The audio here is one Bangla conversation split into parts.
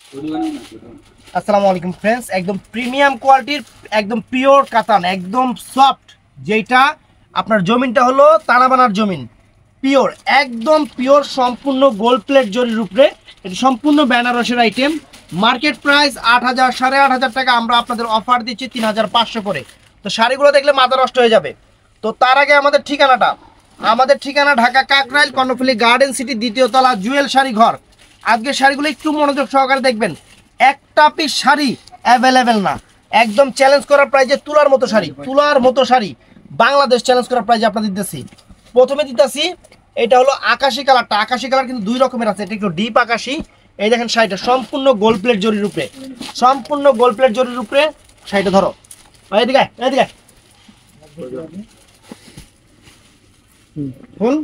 আসসালামু আলাইকুম ফ্রেন্ডস, একদম প্রিমিয়াম কোয়ালিটির একদম পিওর কাতান, একদম সফট। যেটা আপনার জমিনটা হলো তারাবানার জমিন, পিওর, একদম পিওর, সম্পূর্ণ গোল্ড প্লেট জরির উপরে। এটা সম্পূর্ণ বেনারসের আইটেম। মার্কেট প্রাইস 8,000 8,500 টাকা। আমরা আপনাদের অফার দিচ্ছি 3,500 করে। তো শাড়িগুলো দেখলে মাথা নষ্ট হয়ে যাবে। তো তার আগে আমাদের ঠিকানা ঢাকা কাকরাইল কর্ণফুলী গার্ডেন সিটি, দ্বিতীয় তলা, জুয়েল শাড়ি ঘর। আজকের শাড়িগুলো একটু মনোযোগ সহকারে দেখবেন। একটা পিস শাড়ি অ্যাভেলেবেল না, একদম চ্যালেঞ্জ করার প্রাইজে তুলার মতো শাড়ি বাংলাদেশ চ্যালেঞ্জ করার প্রাইজে আপনাদের দিতেছি। প্রথমে দিতেছি এটা হলো আকাশি কালারটা। আকাশি কালার কিন্তু দুই রকমের আছে, এটা একটু ডিপ আকাশি। এই দেখেন শাড়িটা সম্পূর্ণ গোল্ড প্লেট জরির উপরে, সম্পূর্ণ গোল্ড প্লেট জরির উপরে। শাড়িটা ধরো, এদিকে এদিকে ফুল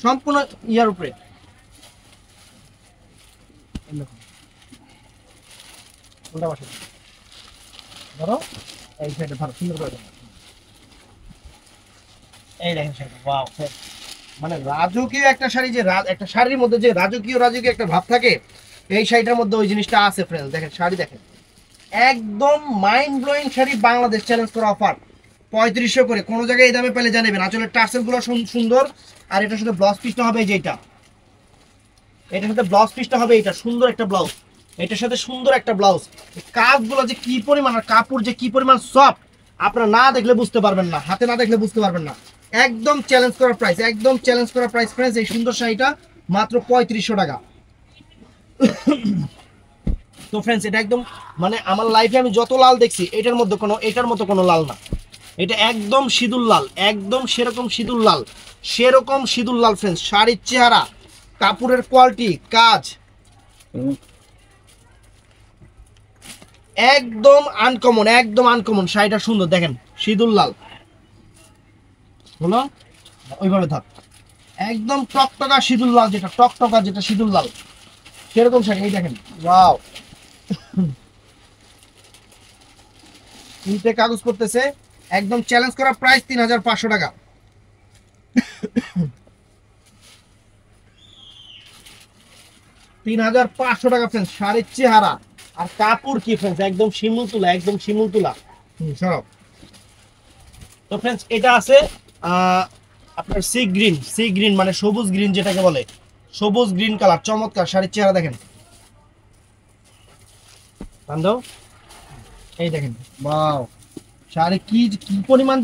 সম্পূর্ণ ইয়ার উপরে। ধরো এই সাইডে ধরো, সুন্দর করে ধরো। এই দেখেন শাড়িটা, ওয়াও! মানে রাজকীয় একটা শাড়ি, যে একটা শাড়ির মধ্যে যে রাজকীয় একটা ভাব থাকে, এই শাড়িটার মধ্যে ওই জিনিসটা আছে ফ্রেন্ডস। দেখেন শাড়ি দেখেন, একদম mind blowing sari, Bangladesh challenge করা অফার 3500 করে। কোনো জায়গায় এই দামে পেলে জানাবেন। আসলে টার্সেলগুলো সুন্দর। আর এটার সাথে ব্লাউজ পিসটা হবে যেটা, এটার সাথে ব্লাউজ পিসটা হবে এটা, সুন্দর একটা ব্লাউজ। এটার সাথে সুন্দর একটা ব্লাউজ। কাজগুলো যে কি পরিমাণ, আর কাপড় যে কি পরিমাণ সফট, আপনারা না দেখলে বুঝতে পারবেন না, হাতে না দেখলে বুঝতে পারবেন না। একদম চ্যালেঞ্জ করা প্রাইস, একদম চ্যালেঞ্জ করা প্রাইস ফ্রেন্ডস। এই সুন্দর শাড়িটা মাত্র 3500 টাকা। তো ফ্রেন্ডস, এটা একদম মানে আমার লাইফে আমি যত লাল দেখছি, এটার মতো কোনো লাল না। এটা একদম সিঁদুর লাল, একদম সেরকম সিঁদুর লাল ফ্রেন্ডস। শাড়ির চেহারা, কাপড়ের কোয়ালিটি, কাজ একদম আনকমন। শাড়িটা সুন্দর, দেখেন সিঁদুর লাল হলো, ওইভাবে থাক, একদম টকটকা সিঁদুর লাল, যেটা সিঁদুর লাল সেরকম শাড়ি। এই দেখেন, ওয়াও! নিতে কাগজ করতেছে, একদম চ্যালেঞ্জ করা প্রাইস 3,500 টাকা। 3,500 টাকা ফ্রেন্ডস। শাড়ির চেহারা আর কাপড় কি ফ্রেন্ডস, একদম শিমুল তুলা। সরব। তো ফ্রেন্ডস, এটা আছে আপনার সি গ্রিন মানে সবুজ গ্রিন, যেটাকে বলে সবুজ গ্রিন কালার, চমৎকার। শাড়ির চেহারা দেখেন, বান্ধব, এই দেখেন, ওয়াও! শাড়ি কি পরিমাণ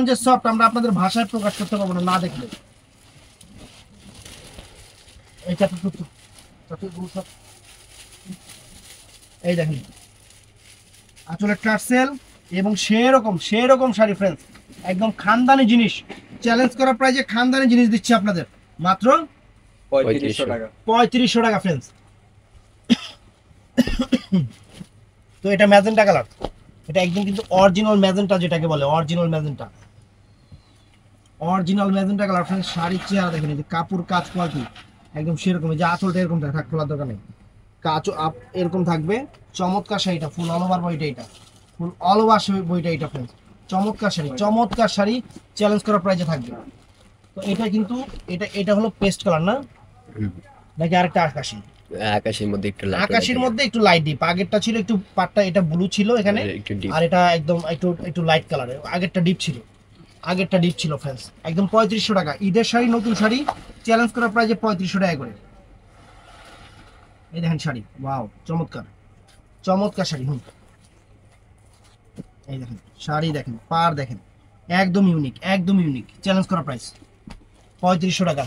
যে সফট, আমরা আপনাদের ভাষায় প্রকাশ করতে পারবো না দেখলে। এই দেখেন আসলে টার্সেল এবং সেরকম শাড়ি ফ্রেন্ডস, একদম খানদানি জিনিস। চ্যালেঞ্জ করার প্রাইজে খানদানি জিনিস দিচ্ছি আপনাদের মাত্র 3500 টাকা ফ্রেন্ডস। তো এটা ম্যাজেন্টা কালার, এটা একদম কিন্তু অরিজিনাল ম্যাজেন্টা, যেটাকে বলে অরিজিনাল ম্যাজেন্টা কালার ফ্রেন্ডস। শাড়ির চেহারা দেখেন, এই যে কাপড়, কাজ, কোয়ালিটি একদম সেরকম। যে আঁচলটা এরকম থাক, খোলার দরকার নেই, কাজ এরকম থাকবে। চমৎকার শাড়িটা, ফুল অল ওভার বইটা, এটা ফুল অল ওভার বইটা, এটা ফ্রেন্ডস চমৎকার শাড়ি চ্যালেঞ্জ করার প্রাইজে থাকবে। তো এটা কিন্তু এটা হলো পেস্ট কালার না, নাকি আরেকটা আকাশির মধ্যে একটু লাইট ডিপ। আগেরটা ছিল একটু পাটটা, এটা ব্লু ছিল এখানে, আর এটা একদম একটু লাইট কালারের। আগেরটা ডিপ ছিল ফ্রেন্ডস। একদম 3500 টাকা। ঈদের শাড়ি, নতুন শাড়ি চ্যালেঞ্জ করার প্রাইজে 3500 টাকা করে। এই দেখেন শাড়ি, ওয়াও! চমৎকার শাড়ি। এই দেখেন শাড়ি, দেখেন পার, দেখেন একদম ইউনিক চ্যালেঞ্জ করা প্রাইস 3500 টাকা।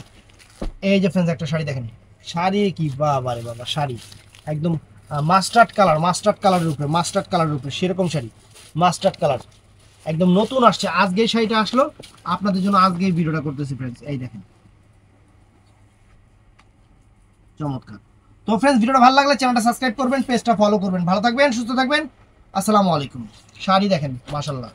এই যে ফ্রেন্ডস, একটা শাড়ি দেখেন, শাড়ি কি বাবা রে বাবা! শাড়ি একদম মাস্টার্ড কালারের উপরে সেরকম শাড়ি, মাস্টার্ড কালার, একদম নতুন আসছে। আজকে এই শাড়িটা আসলো আপনাদের জন্য, আজকে এই ভিডিওটা করতেছি ফ্রেন্ডস। এই দেখেন, চমৎকার। তো ফ্রেন্ডস, ভিডিওটা ভালো লাগলে চ্যানেলটা সাবস্ক্রাইব করবেন, পেজটা ফলো করবেন। ভালো থাকবেন, সুস্থ থাকবেন। আসসালামু আলাইকুম। শাড়ি দেখেন, মাশাআল্লাহ।